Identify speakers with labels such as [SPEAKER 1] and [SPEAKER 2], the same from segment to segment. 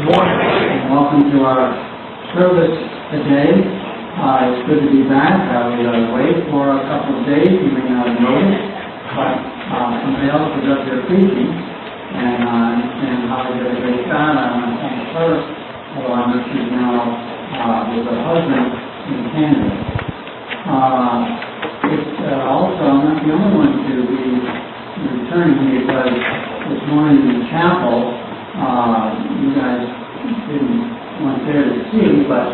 [SPEAKER 1] And welcome to our service today. It's good to be back. I was away for a couple of days. You may not have noticed, but somebody else was up there preaching, and how he did a great job. I want to thank her, although I know she's now with her husband in Canada. Also, I'm not the only one to be returning because this morning in the chapel, you guys weren't there to see, but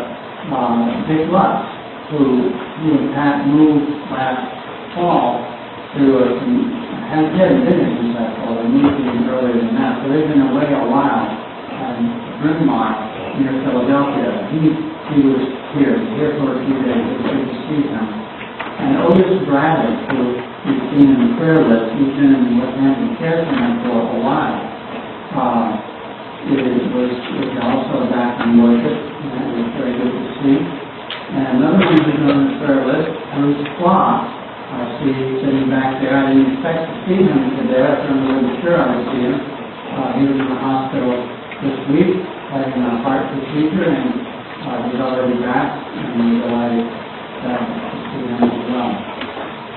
[SPEAKER 1] Dick Lutz, who and Pat moved last fall to hadn't been in that fall. They moved in earlier than that, so they've been away a while. And Bryn Mawr near Philadelphia, he was here for a few days. It was good to see him. And Otis Braddock, who we've seen in the prayer list, he's been in the Westhampton Care Center for a while. It was also back in worship, and that was very good to see. And another one who's on the prayer list, Bruce Clark. I see sitting back there. I didn't expect to see him today. I certainly wasn't sure I would see him. He was in the hospital this week, having a heart procedure, and he's already back, and we're delighted to see him as well.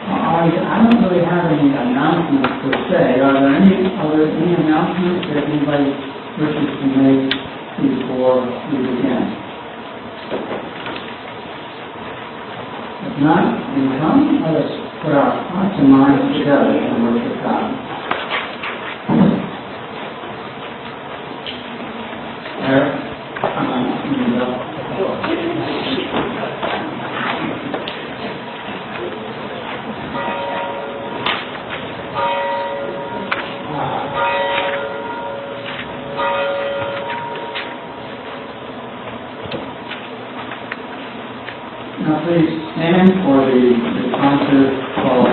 [SPEAKER 1] I don't really have any announcements per se. Are there any announcements that anybody wishes to make before we begin? If not, then come, let us put our hearts and minds together and worship God. Eric, now please stand for the concert call.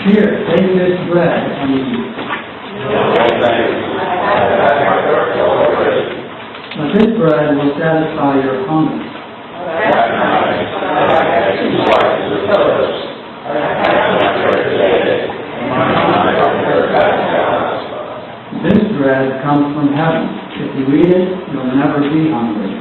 [SPEAKER 1] Here, take this bread and eat. But this bread will satisfy your hunger. This bread comes from heaven. If you eat it, you'll never be hungry.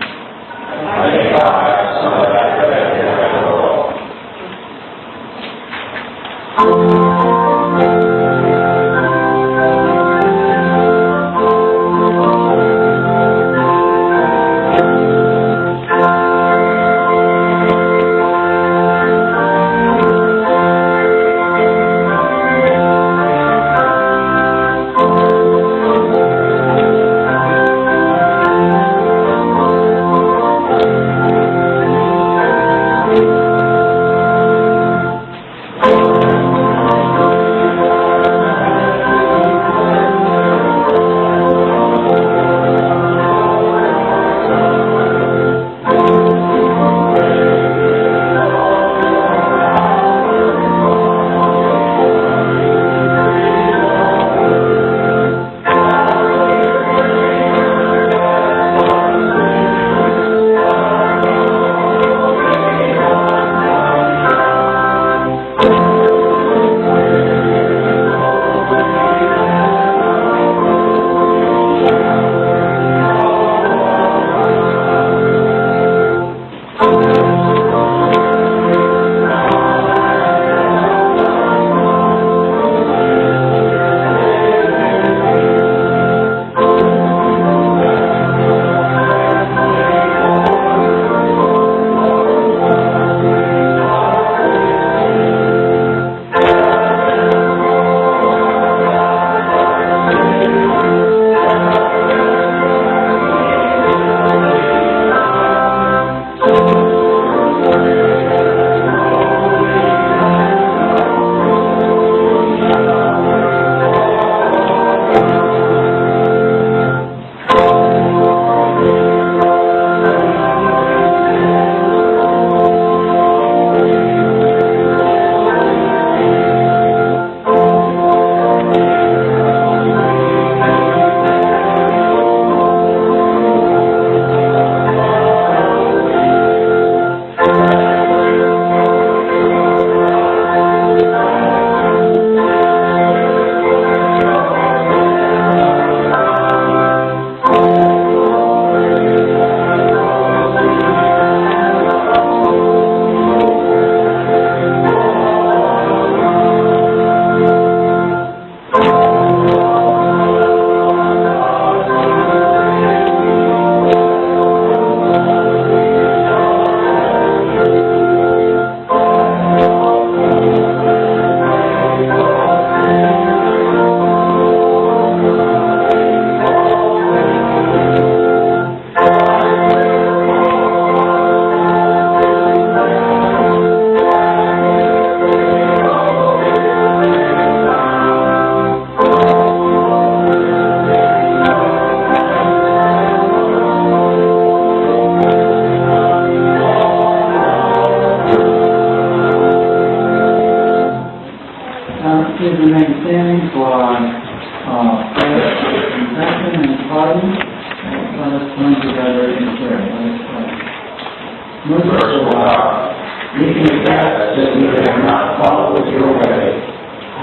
[SPEAKER 2] Merciful God, we confess that we have not followed your way.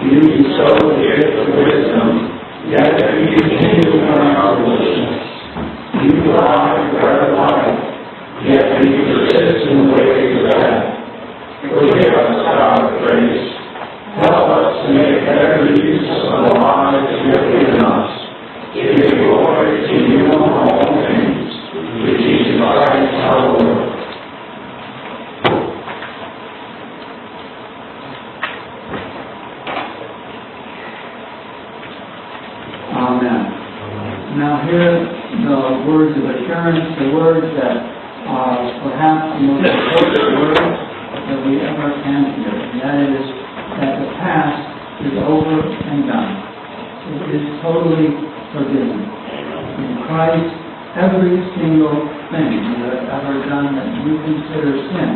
[SPEAKER 2] You bestowed the gift of wisdom, yet we continue to learn our foolishness. You provide bread of life, yet we persist in the ways of death. Forgive us, God of grace. Help us to make better use of the lives you have given us. Give glory to you in all things. Through Jesus Christ our Lord.
[SPEAKER 1] Amen. Now hear the words of assurance, the words that are perhaps the most important words that we ever can hear. And that is that the past is over and done. It is totally forgiven. In Christ, every single thing you have ever done that you consider sin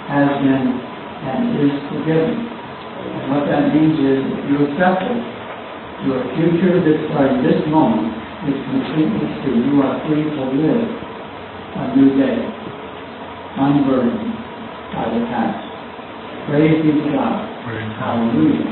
[SPEAKER 1] has been and is forgiven. And what that means is if you accept it, your future this moment is completely free. You are free to live a new day, unburdened by the past. Praise be to God. Hallelujah.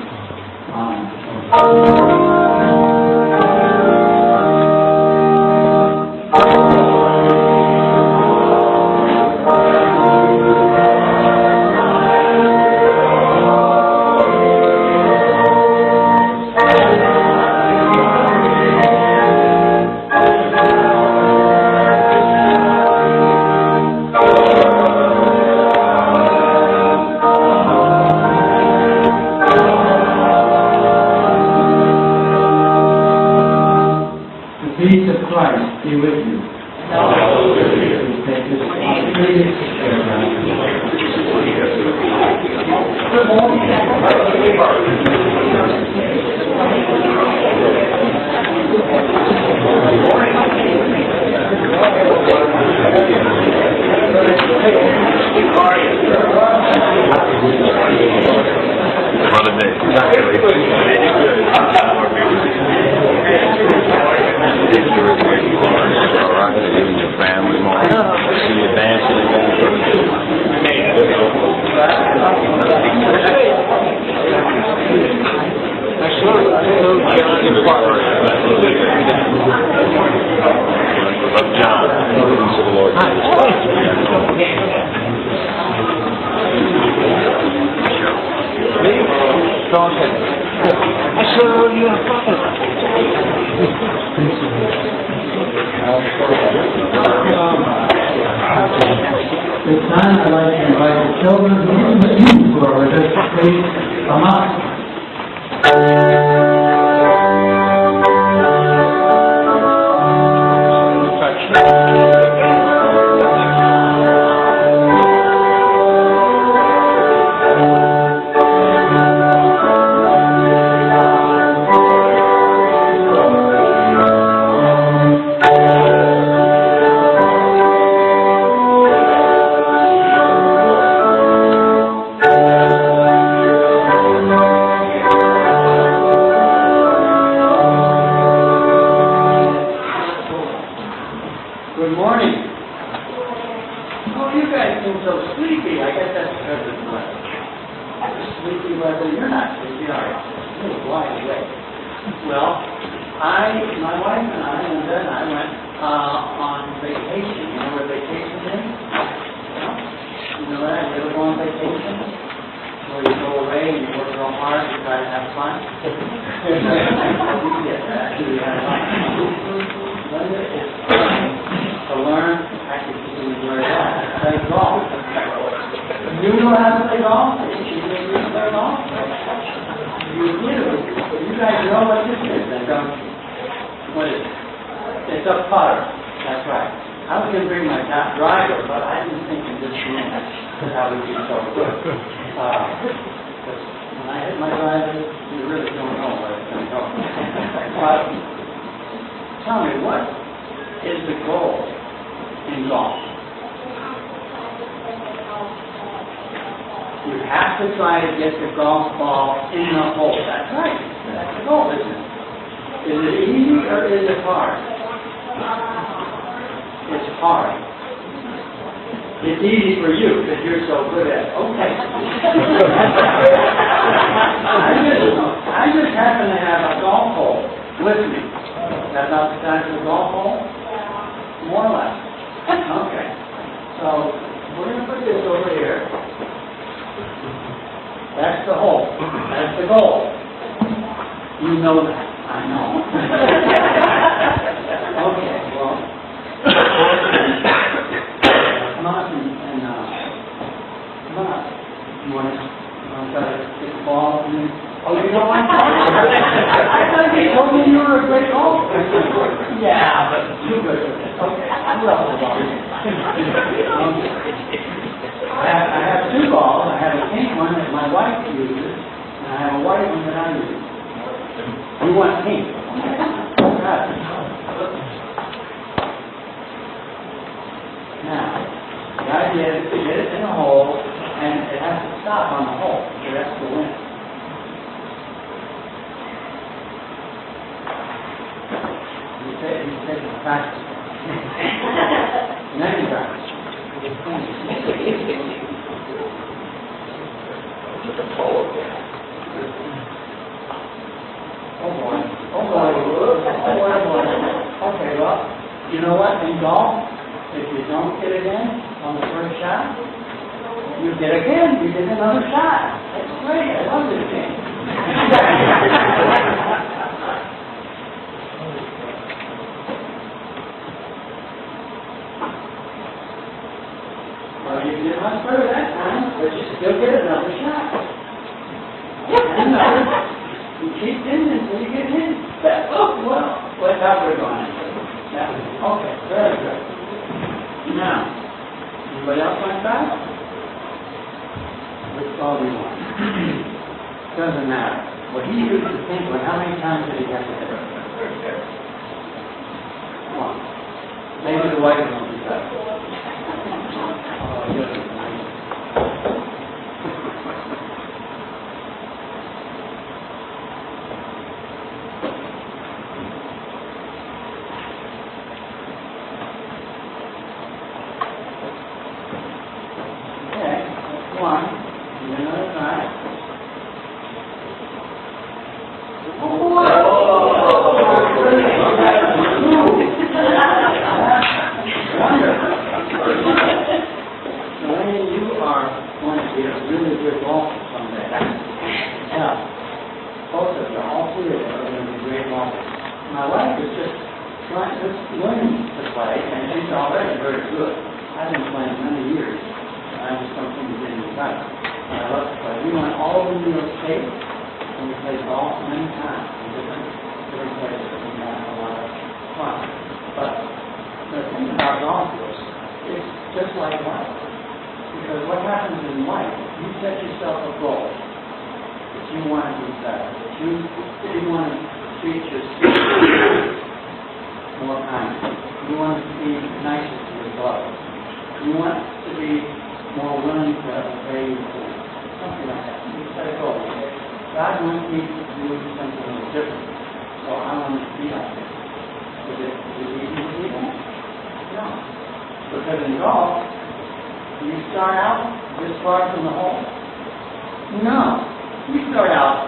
[SPEAKER 1] Peace of Christ be with you. Hallelujah. Take this This time I'd like to invite the children who are with us to please come up. Good morning. Oh, you guys seem so sleepy. I guess that's because of the weather. Sleepy weather. You're not sleepy, are you? You're wide awake. Well, my wife and I, Linda and I went on vacation. You know what vacation is? No? You know that? You ever go on vacation? Where you go away and you work real hard to try to have fun? You get that. You have fun. Linda is to learn, actually, to learn how to play golf. You know how to play golf? You know how to play golf? You do. You guys know what this is, then, don't you? What is it? It's a putter. That's right. I was going to bring my driver, but I didn't think in this room that would be so good. When I hit my driver, you really don't know where it's going to go. But tell me, what is the goal in golf? You have to try to get the golf ball in the hole. That's right. That's the goal, isn't it? Is it easy or is it hard? It's hard. It's easy for you because you're so good at it. Okay. I just happen to have a golf hole with me. That's not the size of the golf hole? More or less. Okay. So we're going to put this over here. That's the hole. That's the goal. You know that. I know. Okay, well. Come on and come on. You want to try to get the ball? Oh, you don't want to? I thought they told me you were a great golfer. Yeah, but you're good at this. Okay, I'm level the ball. I have two balls. I have a pink one that my wife uses, and I have a white one that I use. You want pink? Got it. Now, the idea is to get it in a hole, and it has to stop on the hole. So that's the win. You take the practice. And then you practice.
[SPEAKER 2] Look at Paul again.
[SPEAKER 1] Oh boy. Oh boy. Oh boy, oh boy. Okay, well, you know what? In golf, if you don't get it in on the first shot, you get again. You get another shot. That's great. I love this game. Well, you did much better that time, but you still get another shot. And another. You keep in until you get in. Oh, well, that's how we're going. Yeah. Okay, very good. Now, anybody else want to try? Which ball do you want? Doesn't matter. Well, he used the pink one. How many times did he get to hit it? One. Maybe the white one will be better. Oh, yes. One, and then another try. Elaine, you are going to be a really good golfer someday. Yeah. Both of you, all three of you are going to be great golfers. My wife is just learning to play, and she's already very good. I've been playing many years. I just don't think it's any right. I love to play. We went all over New York State, and we played golf many times in different places, and we had a lot of fun. But the thing about golf is, it's just like life. Because what happens in life, you set yourself a goal that you want to be better, that you want to treat your students more kindly. You want to be nicer to your brother. You want to be more willing to obey your parents. Something like that. You set a goal. God wants me to do something a little different. So I want to be like this. Is it easy to do that? No. Because in golf, you start out this far from the hole? No. You start out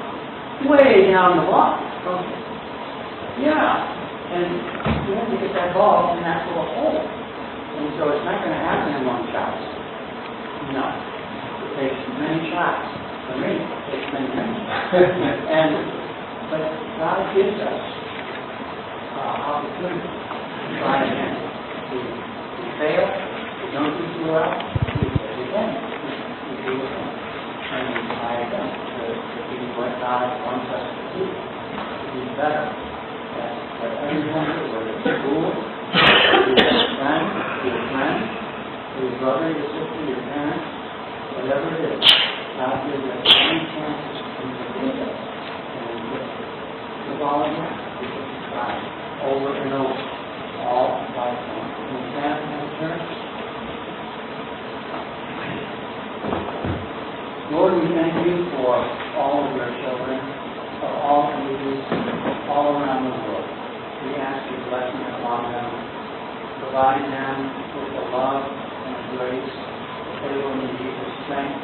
[SPEAKER 1] way down the block. Okay. Yeah. And you have to get that ball in that little hole. And so it's not going to happen in one shot. No. It takes many shots. For me, it takes many. But God gives us opportunity to try again. We fail, we don't do too well, we say it again. We do it again. And we try again to be what God wants us to do, to be better. But everyone, whether it's school, your friend, your brother, your sister, your parents, whatever it is, God gives us many chances to do it. And we get the ball again. We get to try over and over, all life long. Can we stand in the church? Lord, we thank you for all of your children, for all ages, all around the world. We ask your blessing upon them, provide them with the love and the grace that they will need to strength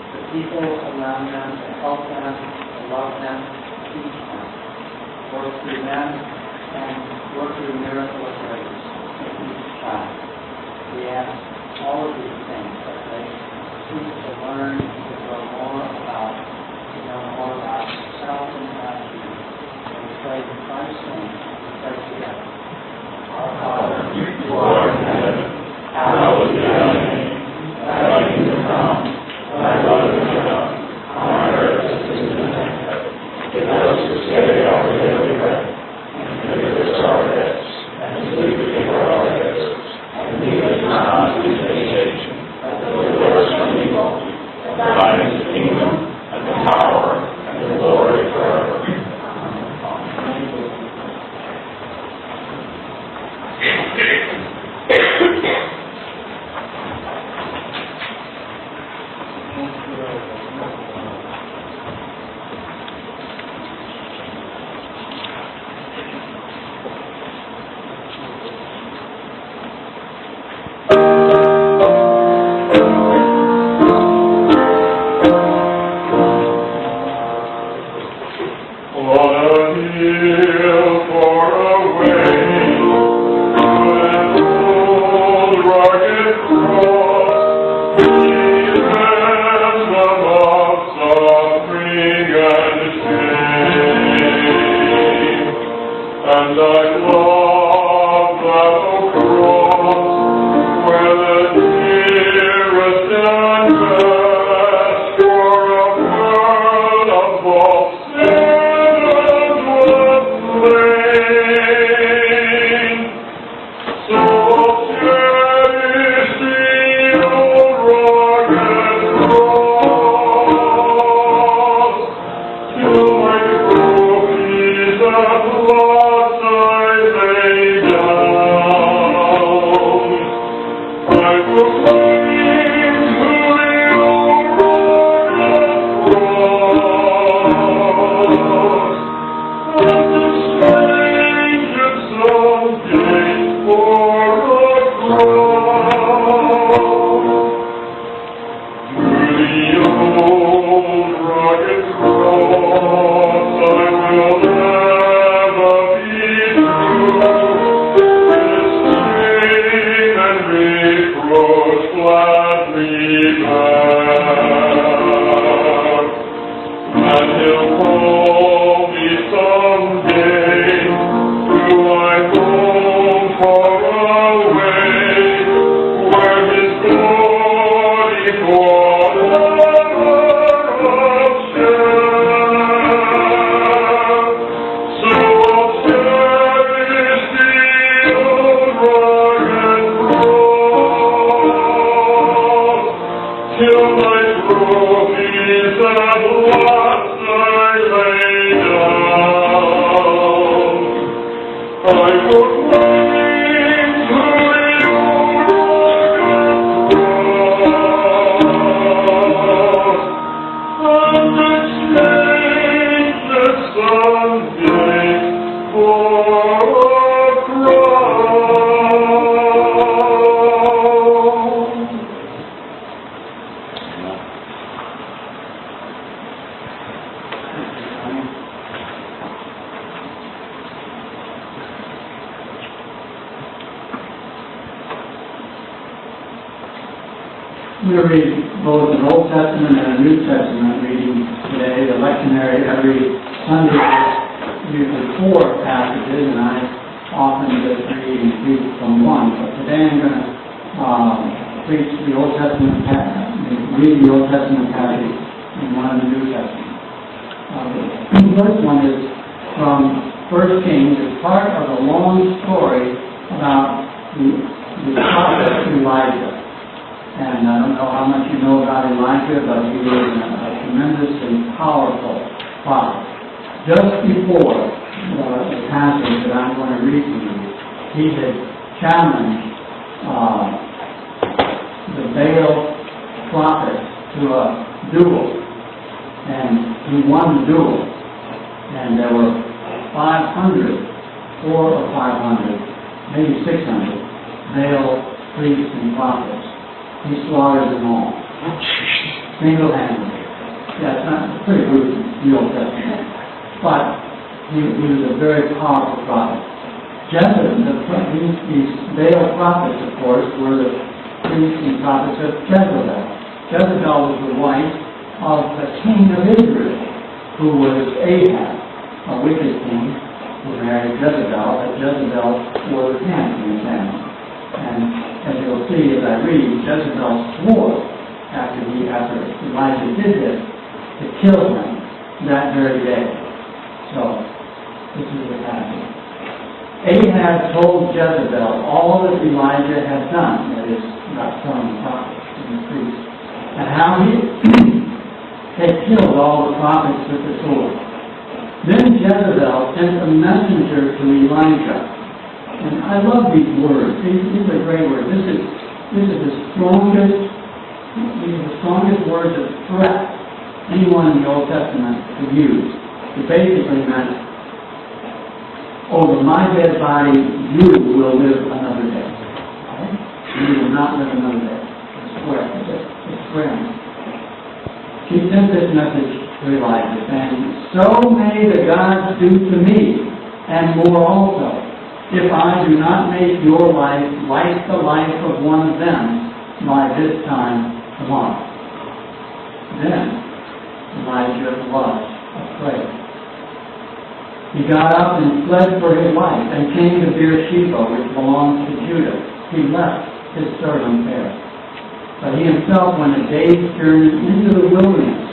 [SPEAKER 1] the people around them, to help them, to love them, to teach them, work through them, and work through miracle of grace in each child. We ask all of these things that they seek to learn, to know more about themselves and about you. And we pray in Christ's name, we pray together. Our Father, who art in heaven, hallowed be thy name. Thy kingdom come, thy will be done, on earth as it is in heaven. Give us this day our daily bread, and forgive us our debts, as we forgive our debtors. And lead us not into temptation, but deliver us from evil. For thine is the kingdom, and the power, and the glory forever.
[SPEAKER 3] We read both an Old Testament and a New Testament reading today. The lectionary every Sunday is usually 4 passages, and I often just read and preach from one. But today I'm going to preach the Old Testament read the Old Testament passage and one in the New Testament. The first one is from 1 Kings. It's part of a long story about the prophet Elijah. And I don't know how much you know about Elijah, but he was a tremendously powerful prophet. Just before the passage that I'm going to read to you, he had challenged the Baal prophets to a duel. And he won the duel. And there were 4 or 500, maybe 600 Baal priests and prophets. he slaughtered them all. Single-handedly. Yeah, it's not it's pretty brutal in the Old Testament. But he was a very powerful prophet. These Baal prophets, of course, were the priests and prophets of Jezebel. Jezebel was the wife of the king of Israel, who was Ahab, a wicked king who married Jezebel, but Jezebel was him in his family. And as you'll see as I read, Jezebel swore after Elijah did this to kill him that very day. So, this is the passage. Ahab told Jezebel all that Elijah had done, that is, about killing the prophets and the priests, and how he had killed all the prophets with the sword. Then Jezebel sent a messenger to Elijah. And I love these words. These are great words. This is the strongest words of threat anyone in the Old Testament could use. It basically meant, over my dead body, you will live another day. Right? You will not live another day. It's swearing. She sent this message to Elijah, saying, "So may the gods do to me, and more also, if I do not make your life like the life of one of them by this time tomorrow." Then Elijah was afraid. He got up and fled for his life and came to Beersheba, which belongs to Judah. He left his servant there. But he himself went a day's journey into the wilderness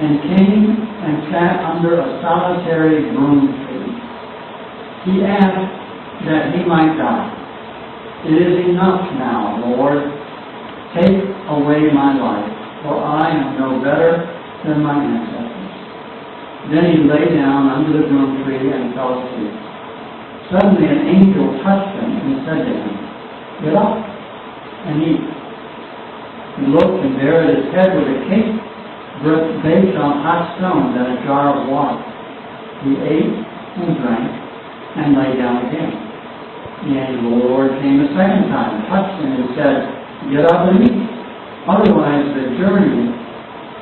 [SPEAKER 3] and came and sat under a solitary broom tree. He asked that he might die. "It is enough now, Lord. Take away my life, for I am no better than my ancestors." Then he lay down under the broom tree and fell asleep. Suddenly an angel touched him and said to him, "Get up and eat." He looked, and there at his head was a cake baked on hot stones and a jar of water. He ate and drank and lay down again. The angel of the Lord came a second time, touched him, and said, "Get up and eat. Otherwise the journey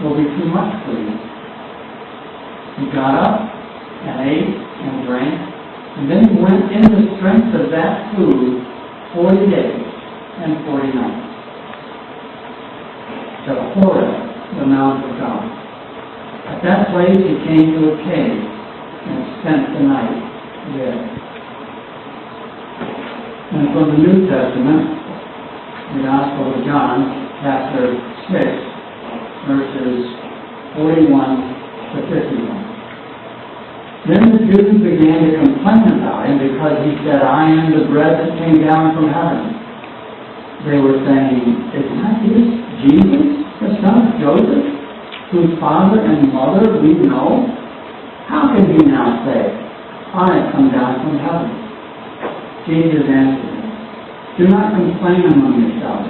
[SPEAKER 3] will be too much for you." He got up and ate and drank, and then he went in the strength of that food 40 days and 40 nights. To Horeb, the Mount of God. At that place he came to a cave and spent the night there. And from the New Testament, the Gospel of John, chapter 6, verses 41 to 51. Then the Jews began to complain about him because he said, "I am the bread that came down from heaven." They were saying, "Is not this Jesus, the son of Joseph, whose father and mother we know? How can he now say, 'I have come down from heaven'?" Jesus answered them, "Do not complain among yourselves.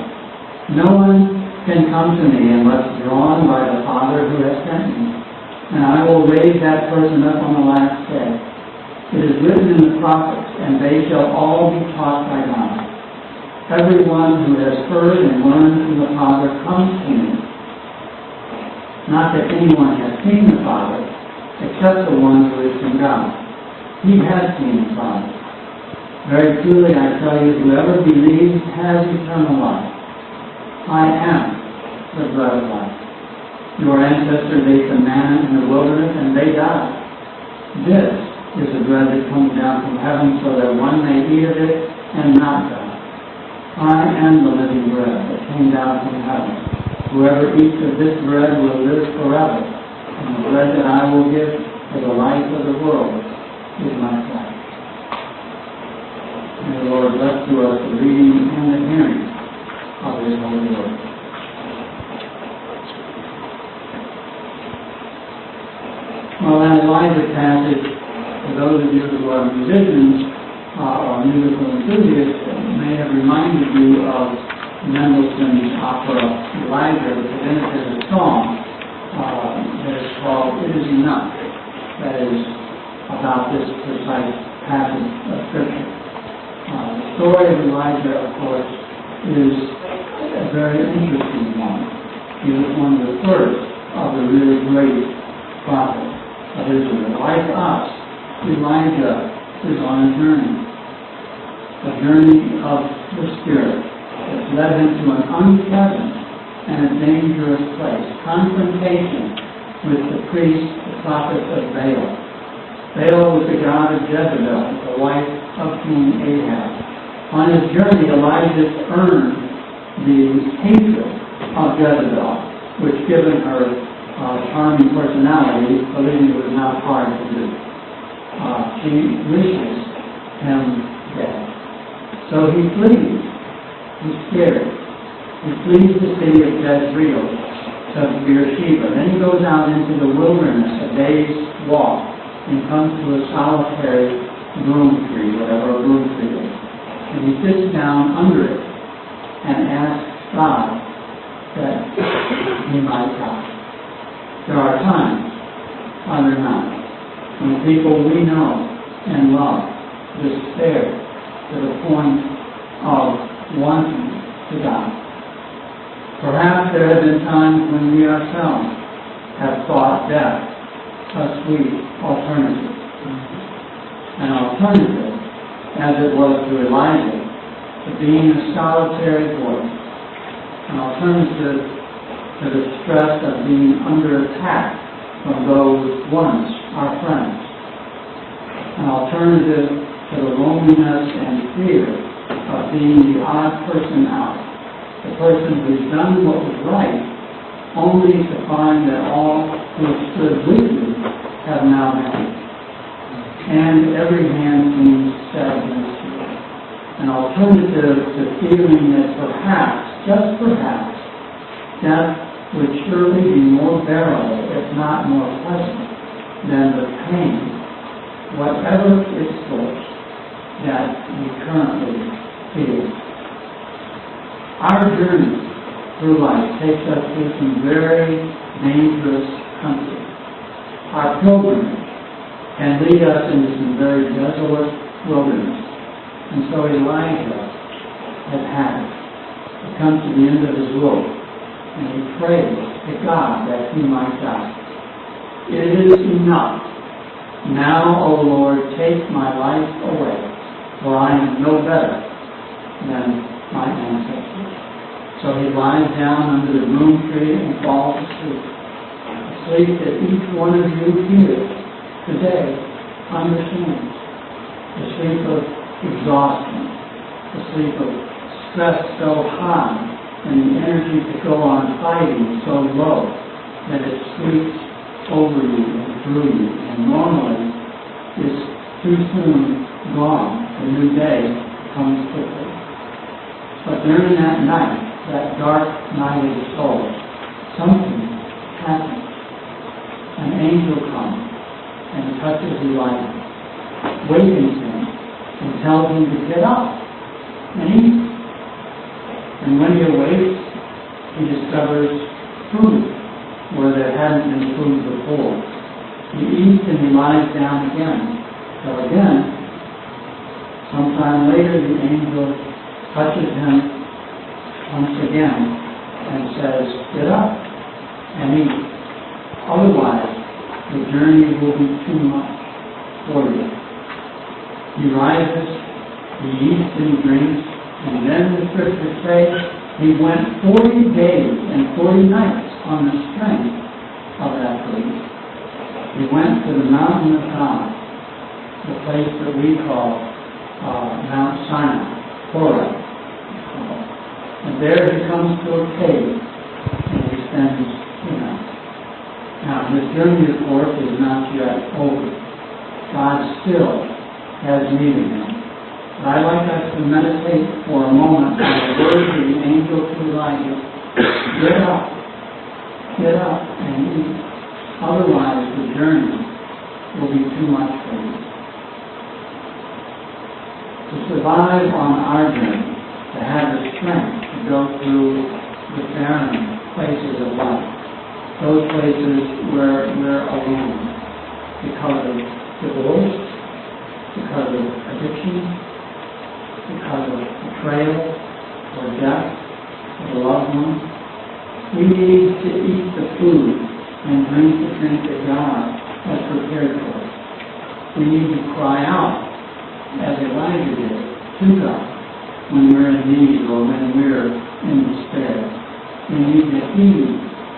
[SPEAKER 3] No one can come to me unless drawn by the Father who has sent me, and I will raise that person up on the last day. It is written in the prophets, and they shall all be taught by God. Everyone who has heard and learned from the Father comes to me. Not that anyone has seen the Father, except the one who is from God. He has seen the Father. Very truly I tell you, whoever believes has eternal life. I am the bread of life. Your ancestors ate the manna in the wilderness, and they died. This is the bread that comes down from heaven, so that one may eat of it and not die. I am the living bread that came down from heaven. Whoever eats of this bread will live forever, and the bread that I will give for the life of the world is my flesh." May the Lord bless to us the reading and the hearing of His holy word. Well, that Elijah passage, for those of you who are musicians or musical enthusiasts, may have reminded you of Mendelssohn's opera Elijah, which is a song that is called "It Is Enough," that is about this precise passage of Scripture. The story of Elijah, of course, is a very interesting one. He was one of the first of the really great prophets of Israel. Like us, Elijah is on a journey of the Spirit that's led him to an unpleasant and a dangerous place, confrontation with the priest, the prophet of Baal. Baal was the god of Jezebel, the wife of King Ahab. On his journey, Elijah earned the hatred of Jezebel, which, given her charming personality, believing it was not hard to do. She wishes him dead. So he flees. He's scared. He flees the city of Jezreel to Beersheba. Then he goes out into the wilderness, a day's walk, and comes to a solitary broom tree, whatever a broom tree is. And he sits down under it and asks God that he might die. There are times, are there not, when people we know and love despair to the point of wanting to die. Perhaps there have been times when we ourselves have thought death a sweet alternative. An alternative, as it was to Elijah, to being a solitary voice. An alternative to the stress of being under attack from those once our friends. An alternative to the loneliness and fear of being the odd person out, the person who's done what was right, only to find that all who stood with you have now vanished. And every hand seems set against you. An alternative to feeling that perhaps, just perhaps, death would surely be more bearable, if not more pleasant, than the pain, whatever its source, that we currently feel. Our journey through life takes us through some very dangerous country. Our pilgrimage can lead us into some very desolate wilderness. And so Elijah had had it. He comes to the end of his rope, and he prays to God that he might die. It is enough. Now, O Lord, take my life away, for I am no better than my ancestors. So he lies down under the broom tree and falls asleep. A sleep that each one of you here today understands. The sleep of exhaustion. The sleep of stress so high and the energy to go on fighting so low that it sweeps over you and through you, and normally is too soon gone. The new day comes quickly. But during that night, that dark night of the soul, something happens. An angel comes and touches Elijah, wakens him, and tells him to get up and eat. And when he awakes, he discovers food where there hadn't been food before. He eats and he lies down again. So again, sometime later, the angel touches him once again and says, get up and eat. Otherwise, the journey will be too much for you. He rises, he eats and he drinks, and then the scriptures say he went 40 days and 40 nights on the strength of that food. He went to the mountain of God, the place that we call Mount Sinai, Horeb. And there he comes to a cave and he spends 2 nights. Now, this journey, of course, is not yet over. God still has need of him. But I'd like us to meditate for a moment on the words of the angel to Elijah. Get up and eat. Otherwise, the journey will be too much for you. To survive on our journey, to have the strength to go through the barren places of life, those places where we're alone because of divorce, because of addiction, because of betrayal or death or for loved ones. We need to eat the food and drink the drink that God has prepared for us. We need to cry out, as Elijah did, to God when we're in need or when we're in despair. We need to heed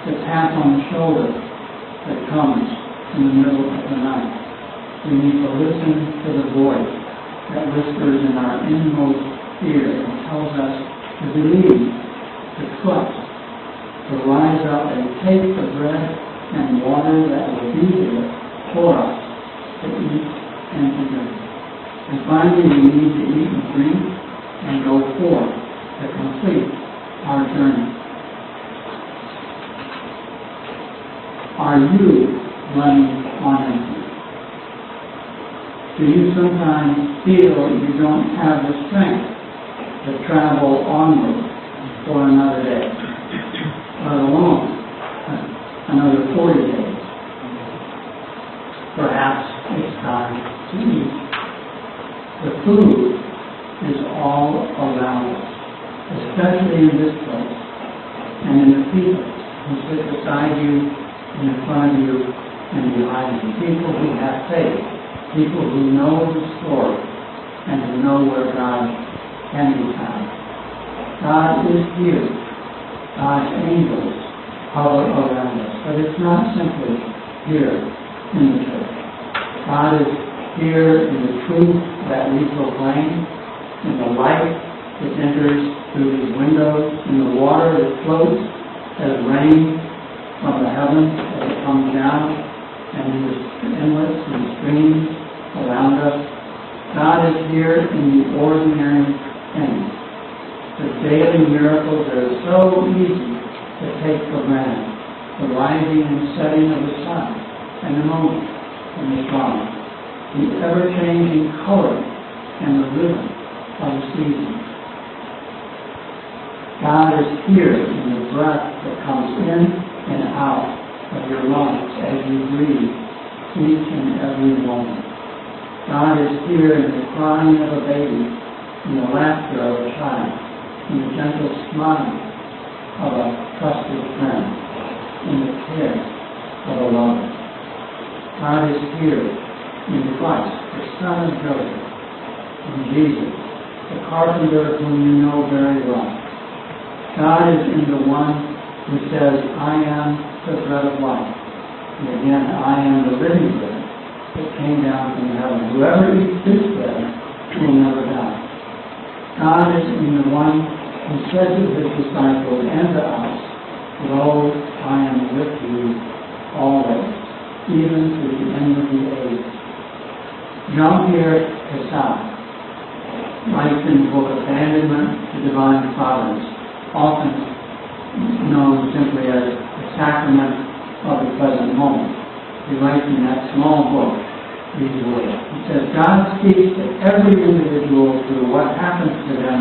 [SPEAKER 3] the tap on the shoulder that comes in the middle of the night. We need to listen to the voice that whispers in our inmost ear and tells us to believe, to trust, to rise up and take the bread and water that will be there for us to eat and to drink. And finally, we need to eat and drink and go forth to complete our journey. Are you running on empty? Do you sometimes feel you don't have the strength to travel onward for another day, let alone another 40 days? Perhaps it's time to eat. The food is all around us, especially in this place, and in the people who sit beside you, in front of you, and behind you. People who have faith, people who know the story, and who know where God can be found. God is here. God's angels hover around us. But it's not simply here in the church. God is here in the truth that we proclaim, in the light that enters through these windows, in the water that floats as rain from the heavens as it comes down, and in the inlets and streams around us. God is here in the ordinary things, the daily miracles that are so easy to take for granted, the rising and setting of the sun, and the moon, and the stars, the ever-changing color and the rhythm of the seasons. God is here in the breath that comes in and out of your lungs as you breathe each and every moment. God is here in the crying of a baby, in the laughter of a child, in the gentle smile of a trusted friend, in the care of a lover. God is here in Christ, the Son of Joseph, in Jesus, the carpenter whom you know very well. God is in the one who says, I am the bread of life. And again, I am the living bread that came down from heaven. Whoever eats this bread will never die. God is in the one who said to his disciples and to us, Lo, I am with you always, even to the end of the age. Jean-Pierre Cassat writes in the book Abandonment to Divine Providence, often known simply as the sacrament of the present moment. He writes in that small book these words. He says, God speaks to every individual through what happens to them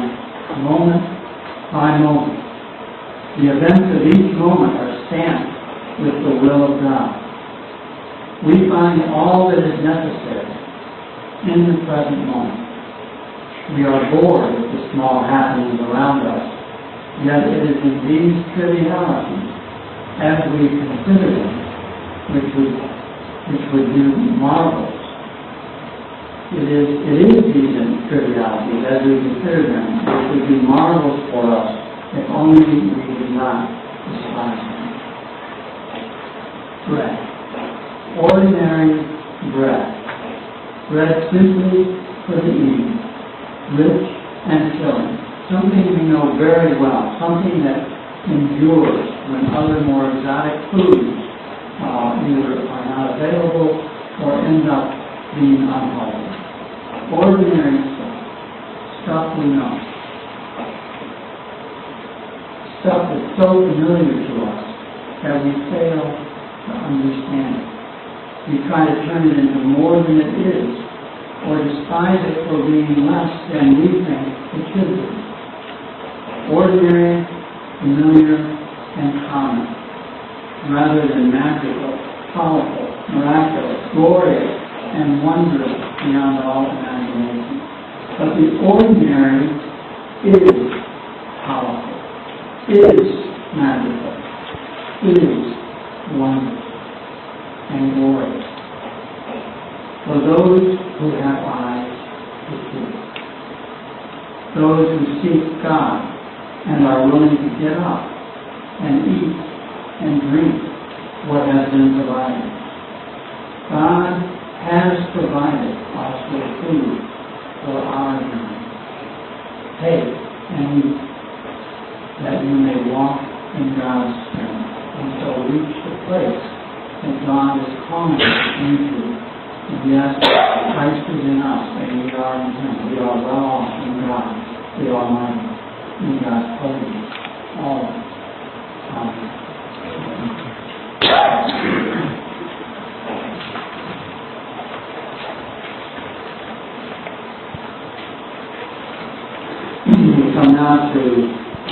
[SPEAKER 3] moment by moment. The events of each moment are stamped with the will of God. We find all that is necessary in the present moment. We are bored with the small happenings around us, yet it is in these trivialities, as we consider them, which would do marvels. It is these trivialities, as we consider them, which would do marvels for us if only we did not despise them. Bread. Ordinary bread. Bread simply for the eating. Rich and filling. Something we know very well. Something that endures when other more exotic foods either are not available or end up being unhealthy. Ordinary stuff. Stuff we know. Stuff that's so familiar to us that we fail to understand it. We try to turn it into more than it is, or despise it for being less than we think it should be. Ordinary, familiar, and common, rather than magical, powerful, miraculous, glorious, and wondrous beyond all imagination. But the ordinary is powerful. is magical, is wonderful and glorious for those who have eyes to see, those who seek God and are willing to get up and eat and drink what has been provided. God has provided us with food for our journey. Take and eat, that you may walk in God's strength, and so reach the place that God is calling us into. And yes, Christ is in us, and we are in Him. We are well off in God, the Almighty, in God's presence, all time. We come now to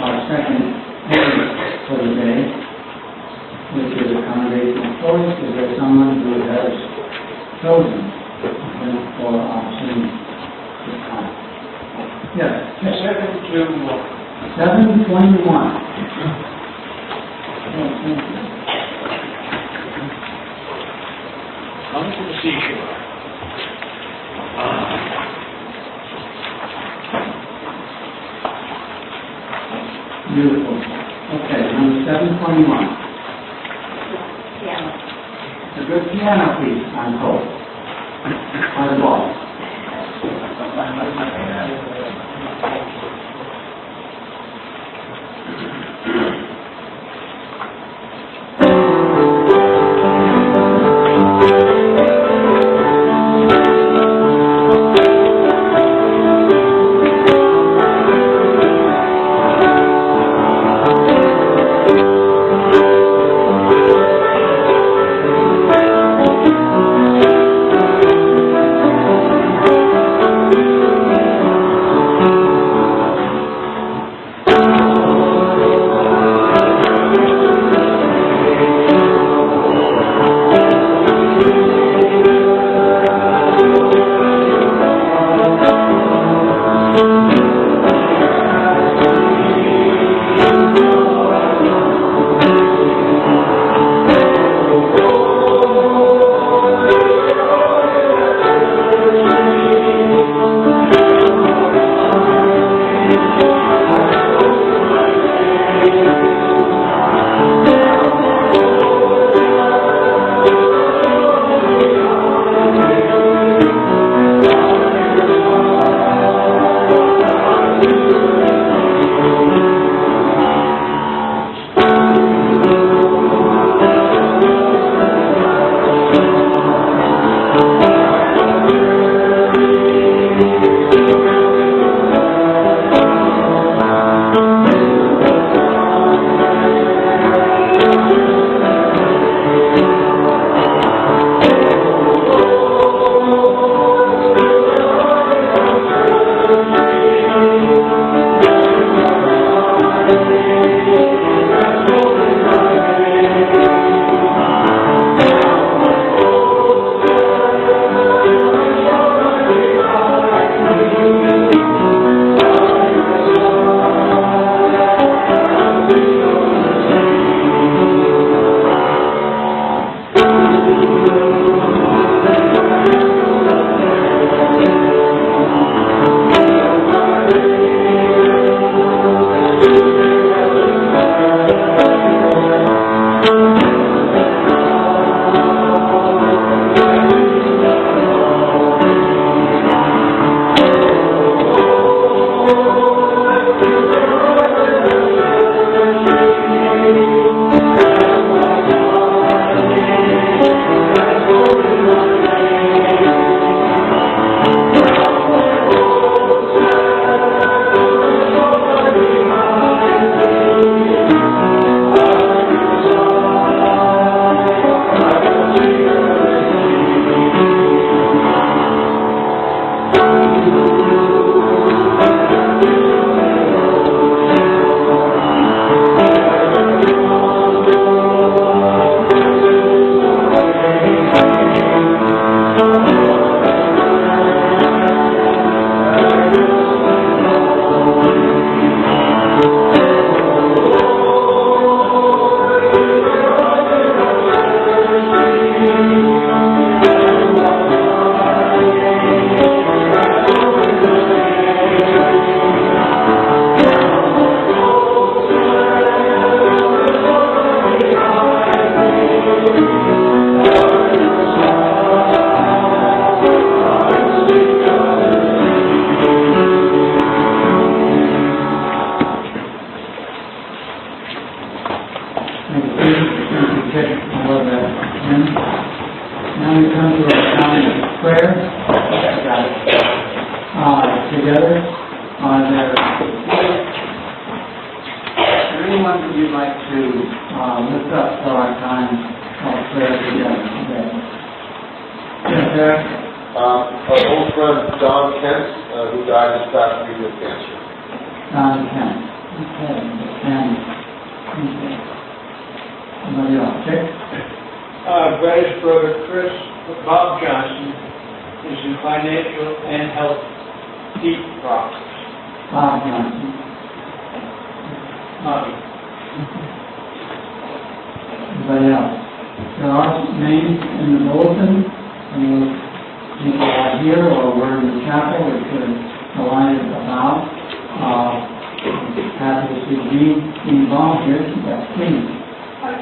[SPEAKER 3] our second heading for the day, which is a congregational choice. Is there someone who has chosen for our singing this time? Yes. 721.
[SPEAKER 2] Come to the seashore.
[SPEAKER 3] Beautiful. Okay, number 721.
[SPEAKER 4] Piano.
[SPEAKER 3] It's a good piano piece, I'm told. By the boss. that you'd like to lift up for our time of prayer together today? Yes, sir.
[SPEAKER 5] Our old friend Don Kent, who died this past week of cancer.
[SPEAKER 3] Don Kent. Okay. And somebody else. Dick?
[SPEAKER 6] Brad's brother Chris, Bob Johnson, is in financial and health deep problems.
[SPEAKER 3] Bob Johnson. Anybody else? There are names in the bulletin, and people are here or we're in the chapel, which are delighted about. Happy to see Jean involved here. Yes, please.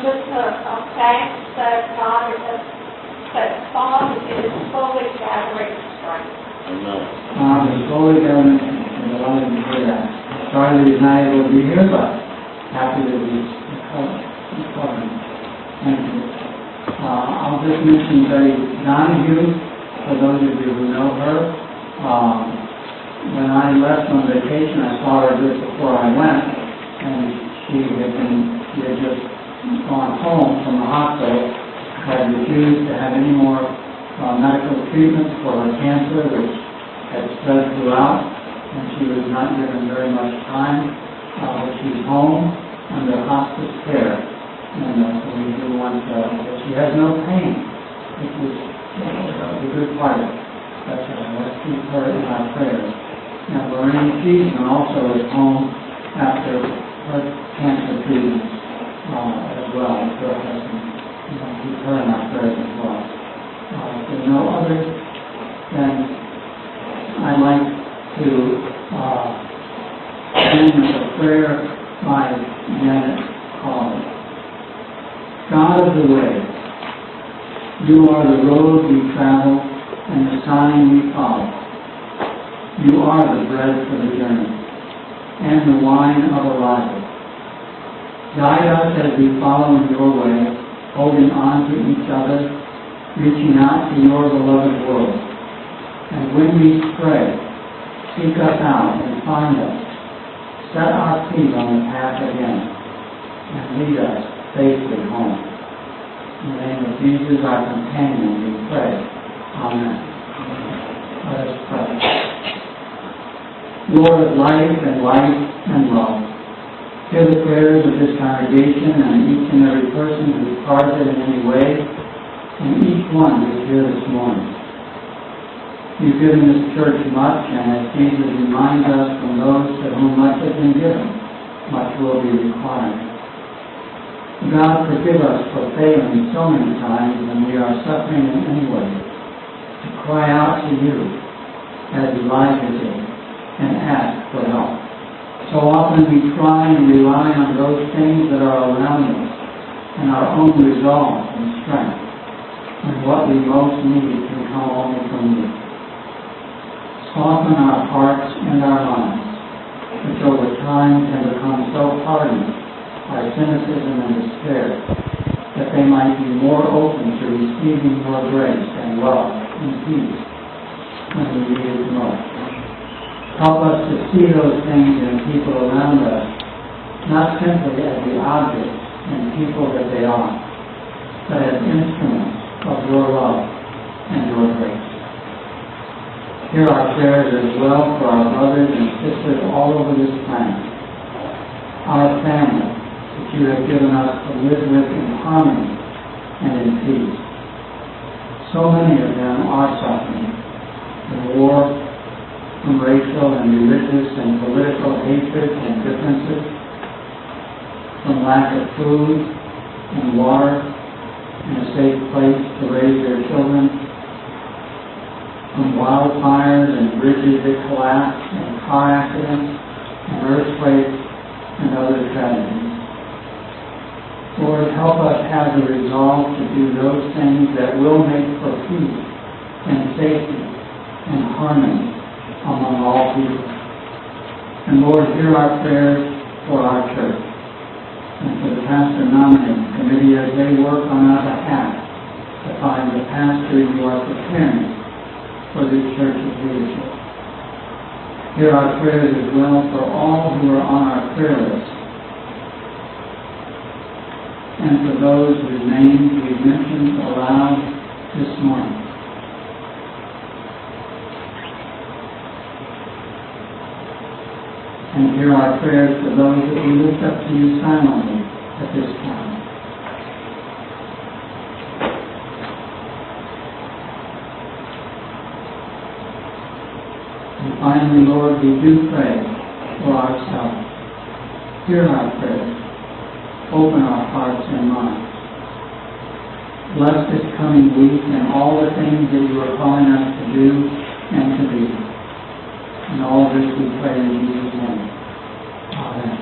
[SPEAKER 4] Just a fact that God is, that Bob is fully gathering strength.
[SPEAKER 3] The Holy Government is delighted to hear that. Sorry that he's not able to be here, but happy that he's recovering. Thank you. I'll just mention Betty Donahue, for those of you who know her. When I left on vacation, I saw her just before I went, and she had just gone home from the hospital, had refused to have any more medical treatment for her cancer, which had spread throughout, and she was not given very much time. But she's home under hospice care, and so we do want to, she has no pain, which is the good part of it. But let's keep her in our prayers. Now, Lorraine Cheeseman also is home after her cancer treatment as well. So keep her in our prayers as well. If there are no others, then I'd like to end with a prayer by Janet Collins. God of the way, you are the road we travel and the sign we follow. You are the bread for the journey and the wine of arrival. Guide us as we follow in your way, holding on to each other, reaching out to your beloved world. And when we stray, seek us out and find us. Set our feet on the path again and lead us safely home. In the name of Jesus, our companion, we pray. Amen. Let us pray. Lord of life and light and love, hear the prayers of this congregation and each and every person who is part of it in any way, and each one who is here this morning. You've given this church much, and as Jesus reminds us from those to whom much has been given, much will be required. God, forgive us for failing so many times when we are suffering in any way, to cry out to you as Elijah did, and ask for help. So often we try and rely on those things that are around us and our own resolve and strength, when what we most need can come only from you. Soften our hearts and our minds, which over time can become so hardened by cynicism and despair, that they might be more open to receiving your grace and love and peace when we need it most. Help us to see those things in people around us, not simply as the objects and people that they are, but as instruments of your love and your grace. Hear our prayers as well for our brothers and sisters all over this planet, our family that you have given us to live with in harmony and in peace. So many of them are suffering from war, from racial and religious and political hatred and differences, from lack of food and water and a safe place to raise their children, from wildfires and bridges that collapse and car accidents and earthquakes and other tragedies. Lord, help us have the resolve to do those things that will make for peace and safety and harmony among all people. And Lord, hear our prayers for our church and for the pastor nominating committee as they work on our behalf to find the pastor you are preparing for this church's leadership. Hear our prayers as well for all who are on our prayer list. and for those whose names we've mentioned aloud this morning. And hear our prayers for those that we lift up to you silently at this time. And finally, Lord, we do pray for ourselves. Hear our prayers. Open our hearts and minds. Bless this coming week and all the things that you are calling us to do and to be. And all this we pray in Jesus' name. Amen.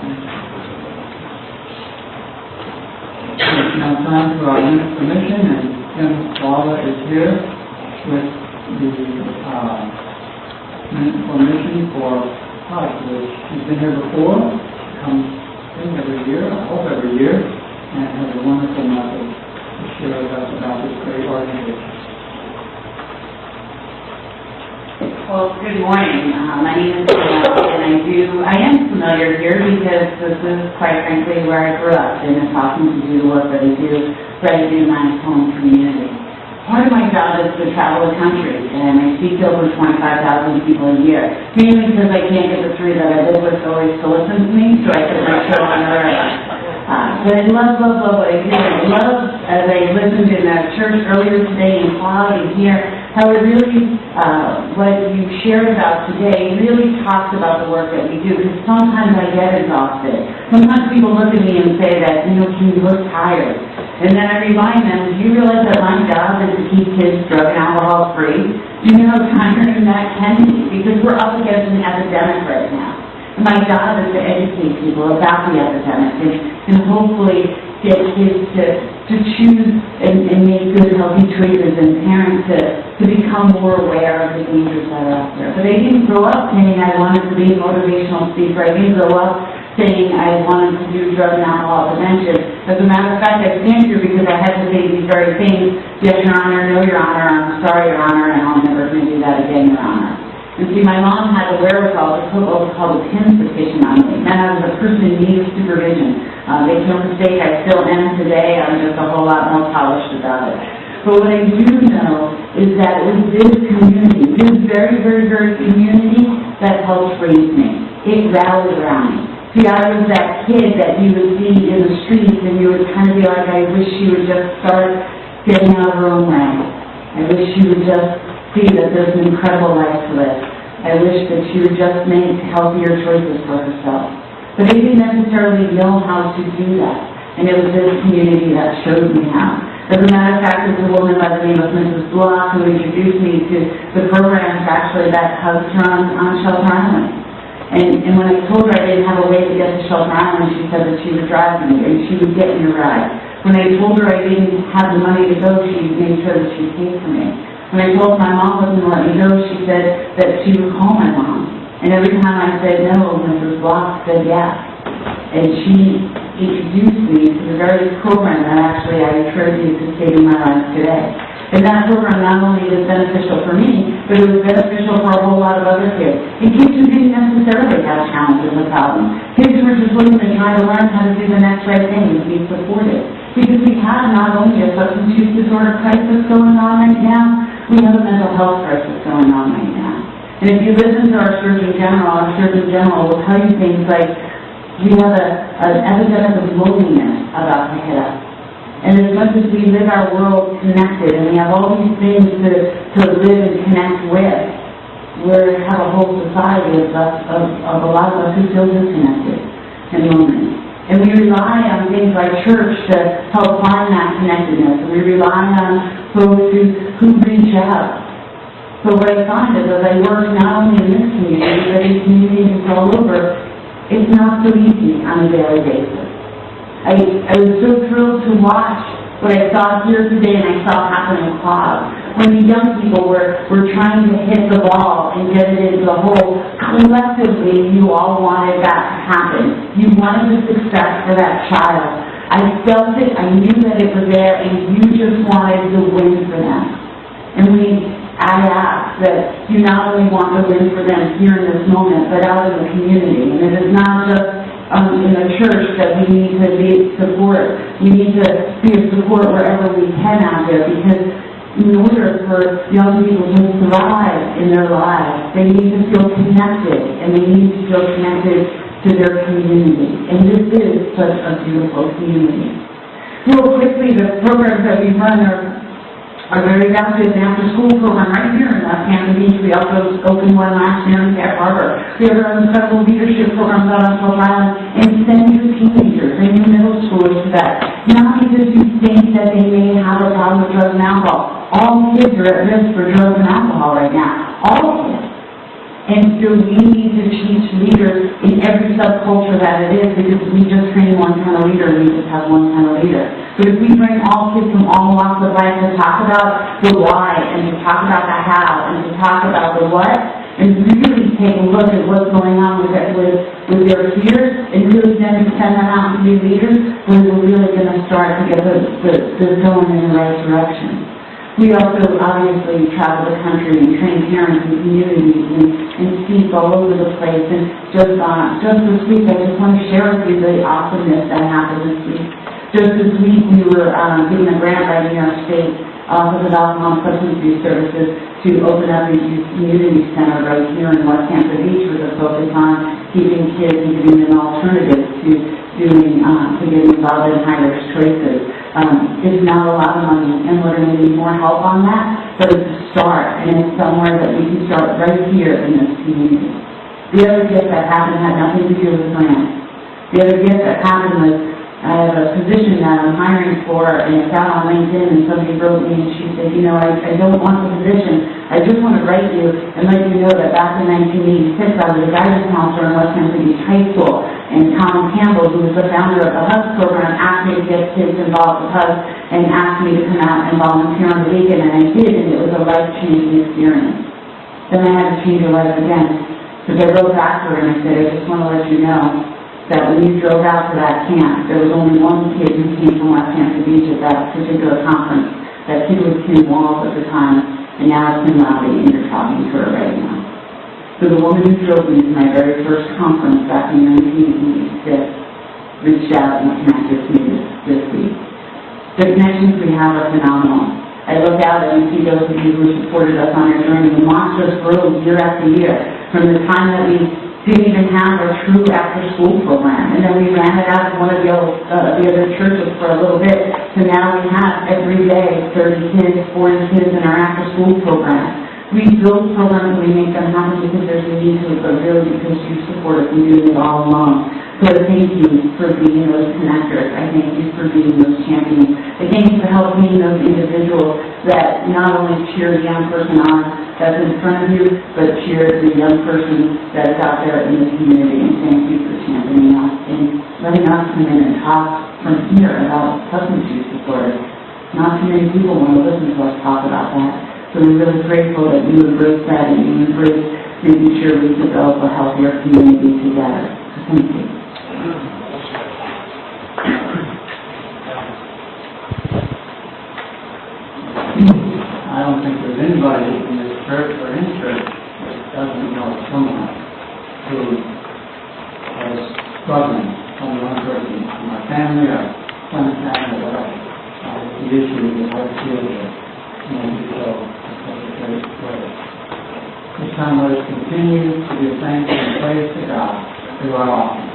[SPEAKER 3] It's now time for our minute permission, and Kim Walla is here with the minute permission for Hike, which she's been here before, comes in every year, I hope every year, and has a wonderful message to share with us about this great organization.
[SPEAKER 7] Well, good morning. My name is Janelle, and I am familiar here because this is, quite frankly, where I grew up, and it's awesome to do the work that I do right in my home community. Part of my job is to travel the country, and I speak to over 25,000 people a year, mainly because I can't get the three that I live with always to listen to me, so I put my show on the radio. But I love what I do. I love, as I listened in church earlier today in Cloud and here, how it really, what you shared about today really talks about the work that we do, because sometimes I get exhausted. Sometimes people look at me and say that, you look tired. And then I remind them, do you realize that my job is to keep kids drug and alcohol free? Do you know how tiring that can be? Because we're up against an epidemic right now. And my job is to educate people about the epidemic and hopefully get kids to choose and make good, healthy choices, and parents to become more aware of the dangers that are out there. But I didn't grow up saying I wanted to be a motivational speaker. I didn't grow up saying I wanted to do drug and alcohol prevention. As a matter of fact, I stand here because I had to say these very things. Yes, Your Honor. No, Your Honor. I'm sorry, Your Honor, and I'll never do that again, Your Honor. And see, my mom had the wherewithal to put what was called a PIMS petition on me. Then I was a person in need of supervision. Make no mistake, I still am today. I'm just a whole lot more polished about it. But what I do know is that it was this community, this very, very, very community that helped raise me. It rallied around me. See, I was that kid that you would see in the streets and you would kind of be like, I wish she would just start getting out of her own way. I wish she would just see that there's an incredible life to live. I wish that she would just make healthier choices for herself. But I didn't necessarily know how to do that. And it was this community that showed me how. As a matter of fact, there's a woman by the name of Mrs. Block who introduced me to the programs actually that housed her on Shelter Island. And when I told her I didn't have a way to get to Shelter Island, she said that she would drive me and she would get me a ride. When I told her I didn't have the money to go, she made sure that she paid for me. When I told my mom wasn't going to let me go, she said that she would call my mom. And every time I said no, Mrs. Block said yes. And she introduced me to the very program that actually I attribute to saving my life today. And that program not only was beneficial for me, but it was beneficial for a whole lot of other kids. And kids who didn't necessarily have challenges or problems. Kids who were just looking to try to learn how to do the next right thing and be supported. Because we have not only a substance use disorder crisis going on right now, we have a mental health crisis going on right now. And if you listen to our Surgeon General will tell you things like, we have an epidemic of loneliness about to hit us. And as much as we live our world connected, and we have all these things to live and connect with, we have a whole society of a lot of us who feel disconnected and lonely. And we rely on things like church to help find that connectedness. And we rely on folks who reach out. So what I find is as I work not only in this community, but in communities all over, it's not so easy on a daily basis. I was so thrilled to watch what I saw here today and I saw happen in Cloud. When the young people were trying to hit the ball and get it into the hole, collectively you all wanted that to happen. You wanted the success for that child. I felt it, I knew that it was there, and you just wanted to win for them. And I ask that you not only want to win for them here in this moment, but out in the community. And it is not just in the church that we need to be support. We need to be a support wherever we can out there, because in order for young people to thrive in their lives, they need to feel connected, and they need to feel connected to their community. And this is such a beautiful community. Real quickly, the programs that we run are very effective. An after-school program right here in West Hampton Beach. We also opened one last year in Cat Harbor. We have our incredible leadership programs out on Tulsa Island, and send your teenagers and your middle schoolers to that. Not because you think that they may have a problem with drugs and alcohol. All kids are at risk for drugs and alcohol right now. All kids. And so we need to teach leaders in every subculture that it is, because we just train one kind of leader, we just have one kind of leader. But if we bring all kids from all walks of life to talk about the why, and to talk about the how, and to talk about the what, and really take a look at what's going on with their peers, and really then send them out to be leaders, we're really going to start to get the going in the right direction. We also obviously travel the country and train parents and communities and speak all over the place. And just this week, I just want to share with you the awesomeness that happened this week. Just this week, we were given a grant by New York State Office of Alcohol and Substance Abuse Services to open up a youth community center right here in West Hampton Beach with a focus on keeping kids and giving them alternatives to getting involved in high-risk choices. It's not a lot of money, and we're going to need more help on that, but it's a start, and it's somewhere that we can start right here in this community. The other gift that happened had nothing to do with grants. The other gift that happened was I have a position that I'm hiring for, and it's out on LinkedIn, and somebody wrote me, and she said, you know, I don't want the position. I just want to write you and let you know that back in 1986, I was a guidance counselor in West Hampton Beach High School, and Tom Campbell, who was the founder of the HUG program, asked me to get kids involved with HUG and asked me to come out and volunteer on the weekend, and I did, and it was a life-changing experience. Then I had to change your life again, because I wrote back to her and I said, I just want to let you know that when you drove out to that camp, there was only one kid who came from West Hampton Beach at that particular conference. That kid was Kim Walls at the time, and now it's Kim Lowry, and you're talking to her right now. So the woman who drove me to my very first conference back in 1986 reached out and connected with me this week. The connections we have are phenomenal. I look out and see those of you who supported us on our journey. The monsters grow year after year. From the time that we didn't even have a true after-school program, and then we ran it out of one of the other churches for a little bit, so now we have every day 30 kids, 40 kids in our after-school program. We build programs and we make them happen because there's a need to, but really because you support us and doing it all along. So I thank you for being those connectors. I thank you for being those champions. I thank you for helping those individuals that not only cheer the young person on that's in front of you, but cheer the young person that's out there in the community. And thank you for championing us and letting us come in and talk from here about substance use disorders. Not too many people want to listen to us talk about that. So we're really grateful that you embrace that and you embrace making sure we develop a healthier community together. So thank you.
[SPEAKER 3] I don't think there's anybody in this church or any church that doesn't know someone who is struggling, some one person, from our family or friend's family or whatever, with the issue of how to deal with it. This time let us continue to give thanks and praise to God through our offering.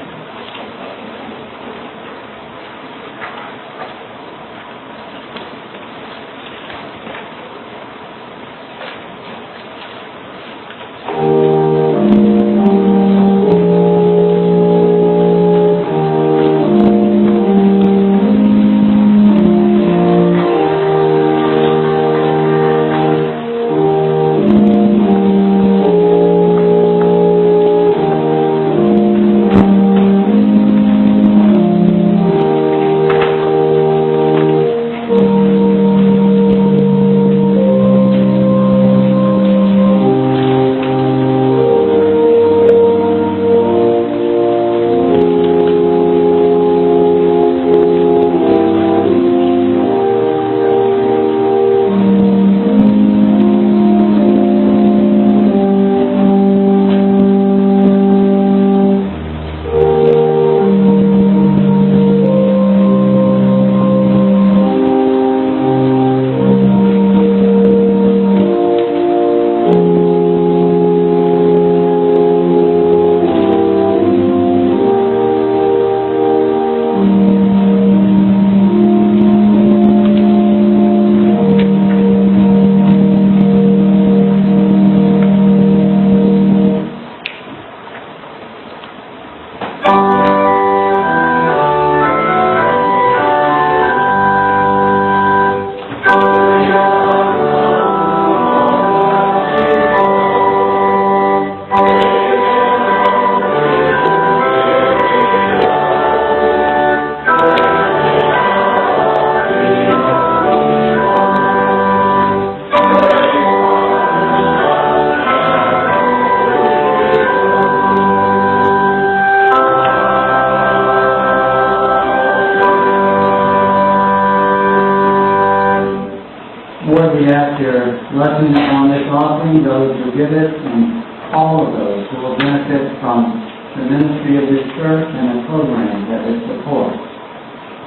[SPEAKER 3] blessing those who give it and all of those who will benefit from the ministry of this church and the programs that it supports.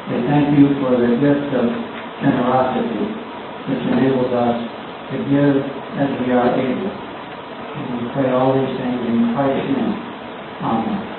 [SPEAKER 3] We thank you for the gift of generosity, which enables us to give as we are able. And we pray all these things in Christ's name. Amen.